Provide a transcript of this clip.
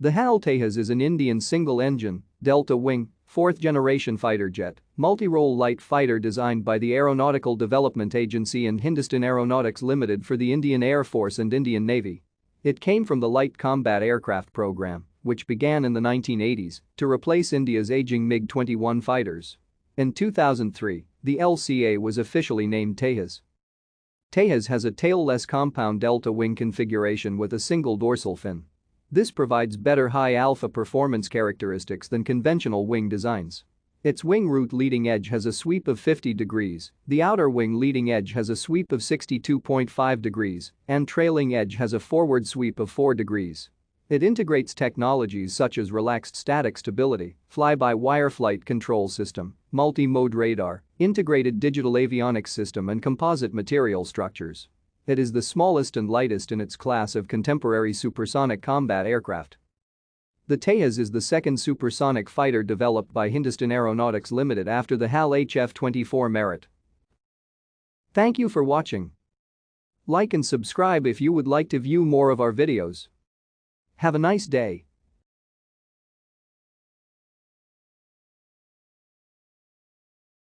The HAL Tejas is an Indian single-engine, delta-wing, fourth-generation fighter jet, multirole light fighter designed by the Aeronautical Development Agency and Hindustan Aeronautics Limited for the Indian Air Force and Indian Navy. It came from the Light Combat Aircraft program, which began in the 1980s to replace India's aging MiG-21 fighters. In 2003, the LCA was officially named Tejas. Tejas has a tailless compound delta wing configuration with a single dorsal fin. This provides better high-alpha performance characteristics than conventional wing designs. Its wing root leading edge has a sweep of 50 degrees, the outer wing leading edge has a sweep of 62.5 degrees, and trailing edge has a forward sweep of 4 degrees. It integrates technologies such as relaxed static stability, fly-by-wire flight control system, multi-mode radar, integrated digital avionics system and composite material structures. It is the smallest and lightest in its class of contemporary supersonic combat aircraft. The Tejas is the second supersonic fighter developed by Hindustan Aeronautics Limited after the HAL HF-24 Merit. Thank you for watching. Like and subscribe if you would like to view more of our videos. Have a nice day.